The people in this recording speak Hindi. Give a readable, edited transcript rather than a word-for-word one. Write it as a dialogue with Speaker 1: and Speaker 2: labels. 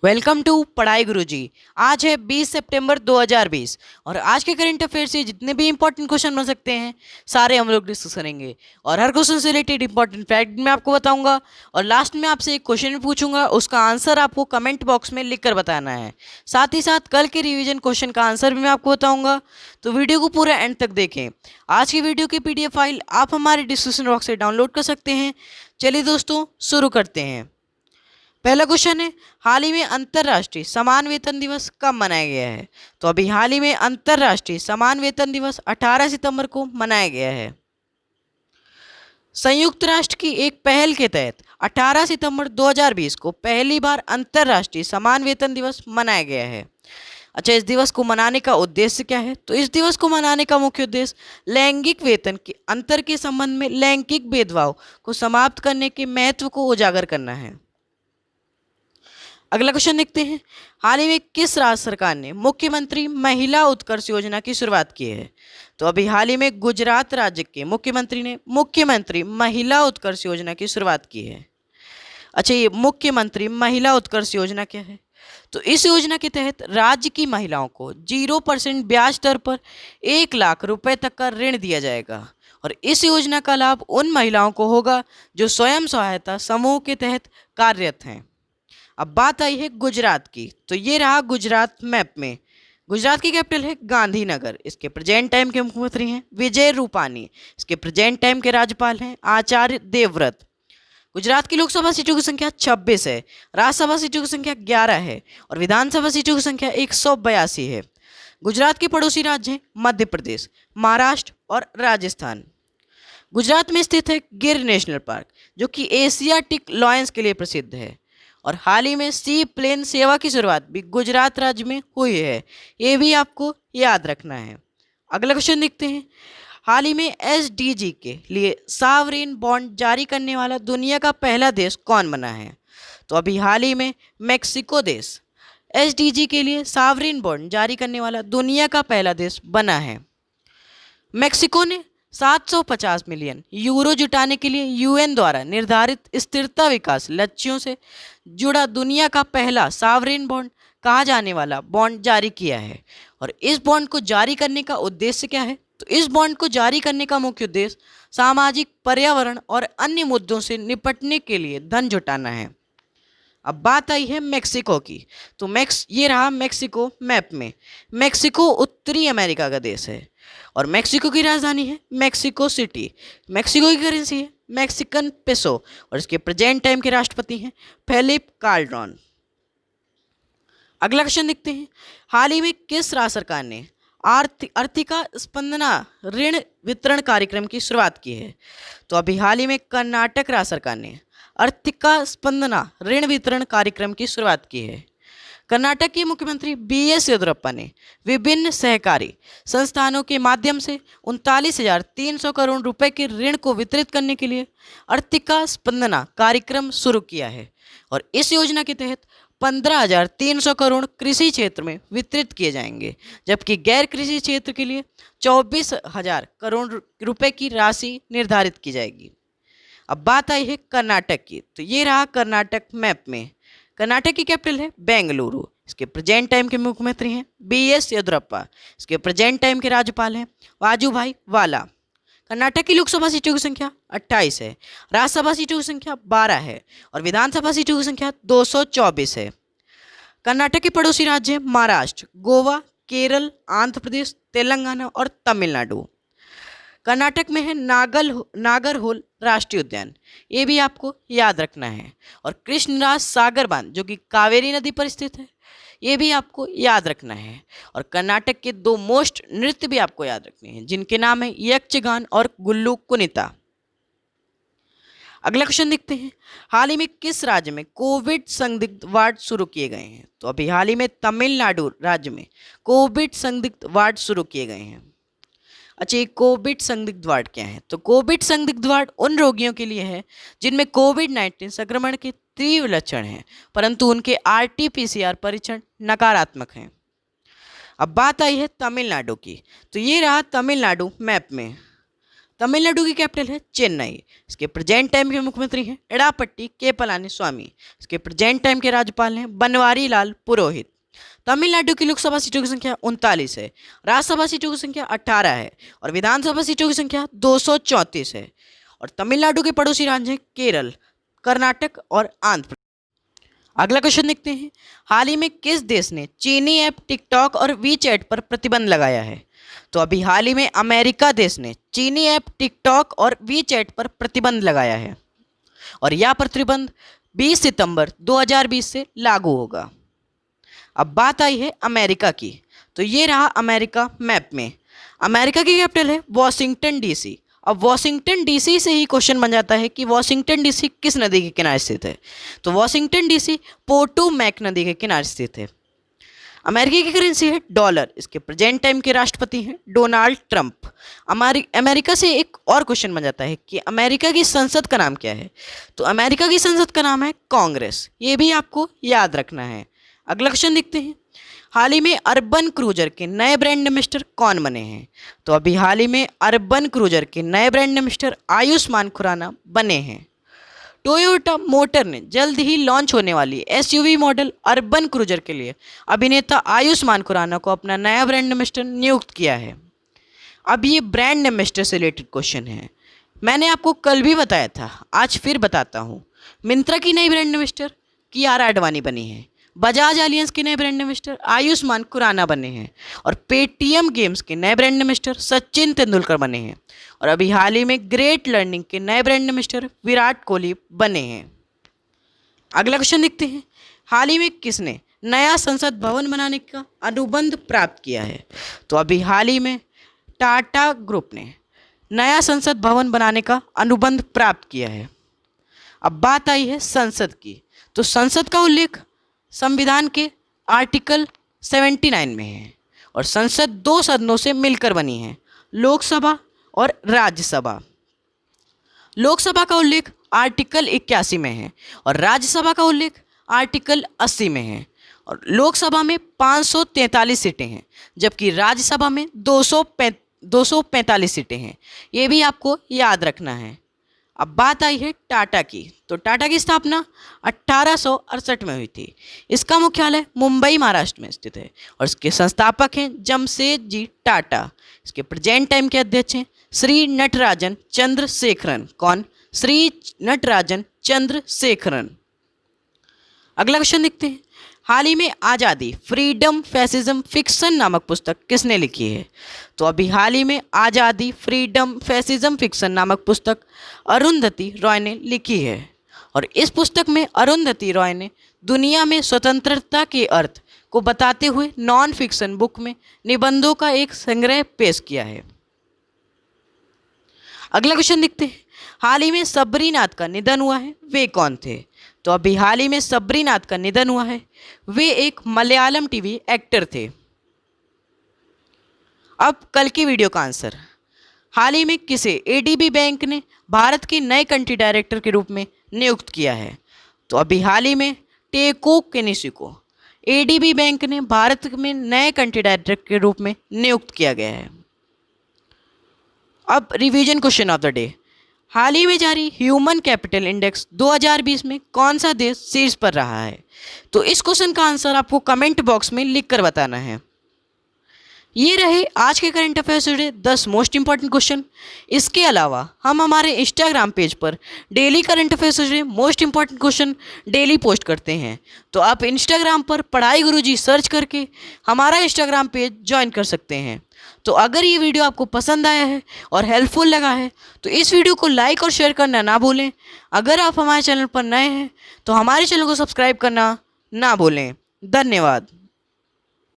Speaker 1: वेलकम टू पढ़ाई गुरुजी। आज है 20 सितंबर 2020 और आज के करंट अफेयर से जितने भी इंपॉर्टेंट क्वेश्चन बन सकते हैं सारे हम लोग डिस्कस करेंगे। और हर क्वेश्चन से रिलेटेड इंपॉर्टेंट फैक्ट मैं आपको बताऊंगा और लास्ट में आपसे एक क्वेश्चन पूछूंगा, उसका आंसर आपको कमेंट बॉक्स में लिख कर बताना है। साथ ही साथ कल के रिवीजन क्वेश्चन का आंसर भी मैं आपको बताऊंगा, तो वीडियो को पूरा एंड तक देखें। आज की वीडियो की PDF फाइल आप हमारे डिस्क्रिप्शन बॉक्स से डाउनलोड कर सकते हैं। चलिए दोस्तों शुरू करते हैं। पहला क्वेश्चन है, हाल ही में अंतर्राष्ट्रीय समान वेतन दिवस कब मनाया गया है? तो अभी हाल ही में अंतर्राष्ट्रीय समान वेतन दिवस 18 सितंबर को मनाया गया है। संयुक्त राष्ट्र की एक पहल के तहत 18 सितंबर 2020 को पहली बार अंतर्राष्ट्रीय समान वेतन दिवस मनाया गया है। अच्छा, इस दिवस को मनाने का उद्देश्य क्या है? तो इस दिवस को मनाने का मुख्य उद्देश्य लैंगिक वेतन के अंतर के संबंध में लैंगिक भेदभाव को समाप्त करने के महत्व को उजागर करना है। अगला क्वेश्चन देखते हैं, हाल ही में किस राज्य सरकार ने मुख्यमंत्री महिला उत्कर्ष योजना की शुरुआत की है? तो अभी हाल ही में गुजरात राज्य के मुख्यमंत्री ने मुख्यमंत्री महिला उत्कर्ष योजना की शुरुआत की है। अच्छा, ये मुख्यमंत्री महिला उत्कर्ष योजना क्या है? तो इस योजना के तहत राज्य की महिलाओं को 0% ब्याज दर पर 1 लाख रुपए तक का ऋण दिया जाएगा और इस योजना का लाभ उन महिलाओं को होगा जो स्वयं सहायता समूह के तहत कार्यरत हैं। अब बात आई है गुजरात की, तो ये रहा गुजरात मैप में। गुजरात की कैपिटल है गांधीनगर। इसके प्रेजेंट टाइम के मुख्यमंत्री हैं विजय रूपानी। इसके प्रेजेंट टाइम के राज्यपाल हैं आचार्य देवव्रत। गुजरात की लोकसभा सीटों की संख्या 26 है, राज्यसभा सीटों की संख्या 11 है और विधानसभा सीटों की संख्या 182 है। गुजरात के पड़ोसी राज्य हैं मध्य प्रदेश, महाराष्ट्र और राजस्थान। गुजरात में स्थित है गिर नेशनल पार्क, जो कि एशियाटिक लॉयंस के लिए प्रसिद्ध है। और हाल ही में सी प्लेन सेवा की शुरुआत भी गुजरात राज्य में हुई है, ये भी आपको याद रखना है। अगला क्वेश्चन देखते हैं, हाल ही में SDG के लिए सावरेन बॉन्ड जारी करने वाला दुनिया का पहला देश कौन बना है? तो अभी हाल ही में मैक्सिको देश SDG के लिए सावरेन बॉन्ड जारी करने वाला दुनिया का पहला देश बना है। मेक्सिको ने 750 मिलियन यूरो जुटाने के लिए UN द्वारा निर्धारित स्थिरता विकास लक्ष्यों से जुड़ा दुनिया का पहला सावरेन बॉन्ड कहा जाने वाला बॉन्ड जारी किया है। और इस बॉन्ड को जारी करने का उद्देश्य क्या है? तो इस बॉन्ड को जारी करने का मुख्य उद्देश्य सामाजिक, पर्यावरण और अन्य मुद्दों से निपटने के लिए धन जुटाना है। अब बात आई है मेक्सिको की, तो ये रहा मेक्सिको मैप में। मेक्सिको उत्तरी अमेरिका का देश है और मेक्सिको की राजधानी है मेक्सिको सिटी। मेक्सिको की करेंसी है मैक्सिकन पेसो और इसके प्रेजेंट टाइम के राष्ट्रपति हैं फेलिप काल्ड्रॉन। अगला क्वेश्चन देखते हैं, हाल ही में किस राज्य सरकार ने आर्थिका स्पंदना ऋण वितरण कार्यक्रम की शुरुआत की है? तो अभी हाल ही में कर्नाटक राज्य सरकार ने आर्थिका स्पंदना ऋण वितरण कार्यक्रम की शुरुआत की है। कर्नाटक के मुख्यमंत्री BS येदियुरप्पा ने विभिन्न सहकारी संस्थानों के माध्यम से 39,300 करोड़ रुपए के ऋण को वितरित करने के लिए आर्थिका स्पंदना कार्यक्रम शुरू किया है। और इस योजना के तहत 15,300 करोड़ कृषि क्षेत्र में वितरित किए जाएंगे, जबकि गैर कृषि क्षेत्र के लिए 24,000 करोड़ रुपए की राशि निर्धारित की जाएगी। अब बात आई है कर्नाटक की, तो ये रहा कर्नाटक मैप में। कर्नाटक की कैपिटल है बेंगलुरु। इसके प्रेजेंट टाइम के मुख्यमंत्री हैं BS येदियुरप्पा। इसके प्रेजेंट टाइम के राज्यपाल हैं वाजूभाई वाला। कर्नाटक की लोकसभा सीटों की संख्या 28 है, राज्यसभा सीटों की संख्या 12 है और विधानसभा सीटों की संख्या 224 है। कर्नाटक के पड़ोसी राज्य हैं महाराष्ट्र, गोवा, केरल, आंध्र प्रदेश, तेलंगाना और तमिलनाडु। कर्नाटक में है नागरहोल राष्ट्रीय उद्यान, ये भी आपको याद रखना है। और कृष्णराज सागर बांध, जो कि कावेरी नदी पर स्थित है, ये भी आपको याद रखना है। और कर्नाटक के 2 मोस्ट नृत्य भी आपको याद रखने हैं, जिनके नाम है यक्षगान और गुल्लू कुनिता। अगला क्वेश्चन देखते हैं, हाल ही में किस राज्य में कोविड संदिग्ध वार्ड शुरू किए गए हैं? तो अभी हाल ही में तमिलनाडु राज्य में कोविड संदिग्ध वार्ड शुरू किए गए हैं। अच्छा, ये कोविड संदिग्ध वार्ड क्या है? तो कोविड संदिग्ध वार्ड उन रोगियों के लिए है जिनमें कोविड-19 संक्रमण के तीव्र लक्षण हैं, परंतु उनके RT-PCR परीक्षण नकारात्मक हैं। अब बात आई है तमिलनाडु की, तो ये रहा तमिलनाडु मैप में। तमिलनाडु की कैपिटल है चेन्नई। इसके प्रेजेंट टाइम के मुख्यमंत्री हैं एड़ापट्टी के पलानीस्वामी। इसके प्रेजेंट टाइम के राज्यपाल हैं बनवारी लाल पुरोहित। तमिलनाडु की लोकसभा सीटों की संख्या 39 है, राज्यसभा सीटों की संख्या 18 है और विधानसभा सीटों की संख्या 234 है। और तमिलनाडु के पड़ोसी राज्य हैं केरल, कर्नाटक और आंध्र प्रदेश। अगला क्वेश्चन देखते हैं, हाल ही में किस देश ने चीनी ऐप टिकटॉक और वीचैट पर प्रतिबंध लगाया है? तो अभी हाल ही में अमेरिका देश ने चीनी ऐप टिकटॉक और वीचैट पर प्रतिबंध लगाया है और यह प्रतिबंध 20 सितंबर 2020 से लागू होगा। अब बात आई है अमेरिका की, तो ये रहा अमेरिका मैप में। अमेरिका की कैपिटल है वॉशिंगटन डीसी। अब वॉशिंगटन डीसी से ही क्वेश्चन बन जाता है कि वॉशिंगटन डीसी किस नदी के किनारे स्थित है? तो वॉशिंगटन डीसी पोटोमैक नदी के किनारे स्थित है। अमेरिका की करेंसी है डॉलर। इसके प्रेजेंट टाइम के राष्ट्रपति हैं डोनाल्ड ट्रंप। अमेरिका से एक और क्वेश्चन बन जाता है कि अमेरिका की संसद का नाम क्या है? तो अमेरिका की संसद का नाम है कांग्रेस। ये भी आपको याद रखना है। अगला क्वेश्चन देखते हैं, हाल ही में अर्बन क्रूजर के नए ब्रांड एम्बेसडर कौन बने हैं? तो अभी हाल ही में अर्बन क्रूजर के नए ब्रांड एम्बेसडर आयुष्मान खुराना बने हैं। टोयोटा मोटर ने जल्द ही लॉन्च होने वाली एसयूवी मॉडल अर्बन क्रूजर के लिए अभिनेता आयुष्मान खुराना को अपना नया ब्रांड एम्बेसडर नियुक्त किया है। अब ये ब्रांड एम्बेसडर से रिलेटेड क्वेश्चन है। मैंने आपको कल भी बताया था, आज फिर बताता हूँ। मिंत्रा की नई ब्रांड एम्बेसडर कियारा आडवाणी बनी है। बजाज एलियंस के नए ब्रांड एम्बेसडर आयुष्मान खुराना बने हैं और पेटीएम गेम्स के नए ब्रांड एम्बेसडर सचिन तेंदुलकर बने हैं। और अभी हाल ही में ग्रेट लर्निंग के नए ब्रांड एम्बेसडर विराट कोहली बने हैं। अगला क्वेश्चन देखते हैं, हाल ही में किसने नया संसद भवन बनाने का अनुबंध प्राप्त किया है? तो अभी हाल ही में टाटा ग्रुप ने नया संसद भवन बनाने का अनुबंध प्राप्त किया है। अब बात आई है संसद की, तो संसद का उल्लेख संविधान के आर्टिकल 79 में है और संसद दो सदनों से मिलकर बनी है, लोकसभा और राज्यसभा। लोकसभा का उल्लेख आर्टिकल 81 में है और राज्यसभा का उल्लेख आर्टिकल 80 में है। और लोकसभा में 543 सीटें हैं जबकि राज्यसभा में 245 सीटें हैं। ये भी आपको याद रखना है। अब बात आई है टाटा की, तो टाटा की स्थापना 1868 में हुई थी। इसका मुख्यालय मुंबई महाराष्ट्र में स्थित है और इसके संस्थापक हैं जमशेद जी टाटा। इसके प्रेजेंट टाइम के अध्यक्ष हैं श्री नटराजन चंद्रशेखरन। कौन? श्री नटराजन चंद्रशेखरन। अगला क्वेश्चन देखते हैं, हाल ही में आज़ादी फ्रीडम फैसिज्म फिक्शन नामक पुस्तक किसने लिखी है? तो अभी हाल ही में आज़ादी फ्रीडम फैसिज्म फिक्शन नामक पुस्तक अरुंधति रॉय ने लिखी है और इस पुस्तक में अरुंधति रॉय ने दुनिया में स्वतंत्रता के अर्थ को बताते हुए नॉन फिक्शन बुक में निबंधों का एक संग्रह पेश किया है। अगला क्वेश्चन देखते हैं, हाल ही में सबरीनाथ का निधन हुआ है, वे कौन थे? तो अभी हाल ही में सबरीनाथ का निधन हुआ है, वे एक मलयालम टीवी एक्टर थे। अब कल की वीडियो का आंसर, हाल ही में किसे एडीबी बैंक ने भारत के नए कंट्री डायरेक्टर के रूप में नियुक्त किया है? तो अभी हाल ही में टेको केनिसी को एडीबी बैंक ने भारत में नए कंट्री डायरेक्टर के रूप में नियुक्त किया गया है। अब revision question of the day, हाल ही में जारी ह्यूमन कैपिटल इंडेक्स 2020 में कौन सा देश शीर्ष पर रहा है? तो इस क्वेश्चन का आंसर आपको कमेंट बॉक्स में लिखकर बताना है। ये रहे आज के करंट अफेयर्स से 10 मोस्ट इंपॉर्टेंट क्वेश्चन। इसके अलावा हम हमारे इंस्टाग्राम पेज पर डेली करंट अफेयर्स से most important question daily post करते हैं, तो आप इंस्टाग्राम पर पढ़ाई गुरुजी सर्च करके हमारा इंस्टाग्राम पेज ज्वाइन कर सकते हैं। तो अगर ये वीडियो आपको पसंद आया है और हेल्पफुल लगा है तो इस वीडियो को लाइक और शेयर करना ना भूलें। अगर आप हमारे चैनल पर नए हैं तो हमारे चैनल को सब्सक्राइब करना ना भूलें। धन्यवाद।